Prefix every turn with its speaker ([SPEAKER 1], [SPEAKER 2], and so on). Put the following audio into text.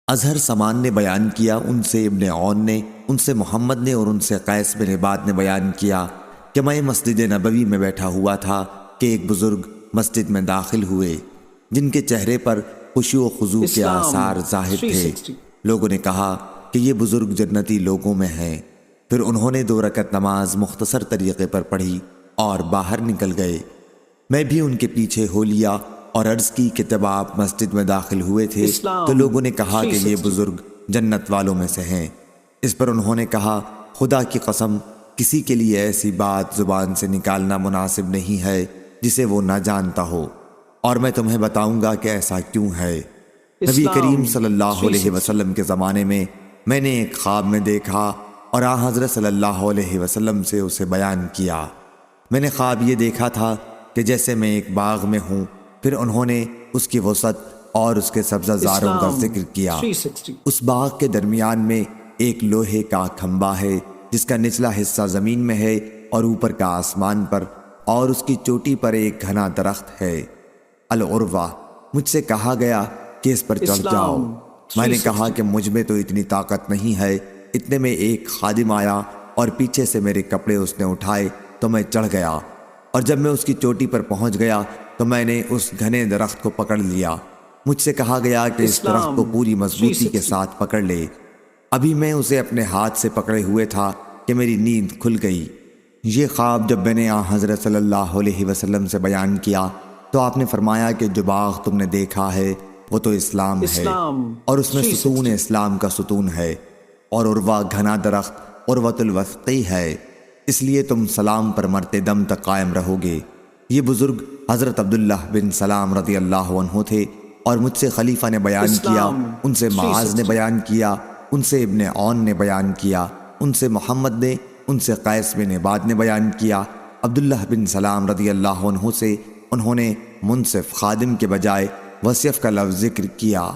[SPEAKER 1] اظہر سمان نے بیان کیا، ان سے ابن عون نے، ان سے محمد نے اور ان سے قیس بن عباد نے بیان کیا کہ میں مسجد نبوی میں بیٹھا ہوا تھا کہ ایک بزرگ مسجد میں داخل ہوئے جن کے چہرے پر خشوع و خضوع کے آثار ظاہر تھے۔ لوگوں نے کہا کہ یہ بزرگ جنتی لوگوں میں ہیں۔ پھر انہوں نے 2 رکعت نماز مختصر طریقے پر پڑھی اور باہر نکل گئے۔ میں بھی ان کے پیچھے ہو لیا اور عرض کی کہ جب آپ مسجد میں داخل ہوئے تھے تو لوگوں نے کہا کہ یہ بزرگ جنت والوں میں سے ہیں۔ اس پر انہوں نے کہا، خدا کی قسم، کسی کے لیے ایسی بات زبان سے نکالنا مناسب نہیں ہے جسے وہ نہ جانتا ہو، اور میں تمہیں بتاؤں گا کہ ایسا کیوں ہے۔ نبی کریم صلی اللہ علیہ وسلم کے زمانے میں نے ایک خواب میں دیکھا اور آن حضرت صلی اللہ علیہ وسلم سے اسے بیان کیا۔ میں نے خواب یہ دیکھا تھا کہ جیسے میں ایک باغ میں ہوں، پھر انہوں نے اس کی وسعت اور اس کے سبزہ زاروں کا ذکر کیا۔ اس باغ کے درمیان میں ایک لوہے کا کھمبا ہے جس کا نچلا حصہ زمین میں ہے اور اوپر کا آسمان پر، اور اس کی چوٹی پر ایک گھنا درخت ہے العروہ۔ مجھ سے کہا گیا کہ اس پر چڑھ جاؤ۔ میں نے کہا کہ مجھ میں تو اتنی طاقت نہیں ہے۔ اتنے میں ایک خادم آیا اور پیچھے سے میرے کپڑے اس نے اٹھائے تو میں چڑھ گیا، اور جب میں اس کی چوٹی پر پہنچ گیا تو میں نے اس گھنے درخت کو پکڑ لیا۔ مجھ سے کہا گیا کہ اس درخت کو پوری مضبوطی کے ساتھ پکڑ لے۔ ابھی میں اسے اپنے ہاتھ سے پکڑے ہوئے تھا کہ میری نیند کھل گئی۔ یہ خواب جب میں نے حضرت صلی اللہ علیہ وسلم سے بیان کیا تو آپ نے فرمایا کہ جو باغ تم نے دیکھا ہے وہ تو اسلام ہے، اور اس میں ستون اسلام کا ستون ہے، اور عروہ گھنا درخت عروۃ الوثقی ہے، اس لیے تم سلام پر مرتے دم تک قائم رہو گے۔ یہ بزرگ حضرت عبداللہ بن سلام رضی اللہ عنہ تھے، اور مجھ سے خلیفہ نے بیان کیا، ان سے معاذ نے بیان کیا، ان سے ابن عون نے بیان کیا، ان سے محمد نے، ان سے قیس بن عباد نے بیان کیا۔ عبداللہ بن سلام رضی اللہ عنہ سے انہوں نے منصف خادم کے بجائے وصیف کا لفظ ذکر کیا۔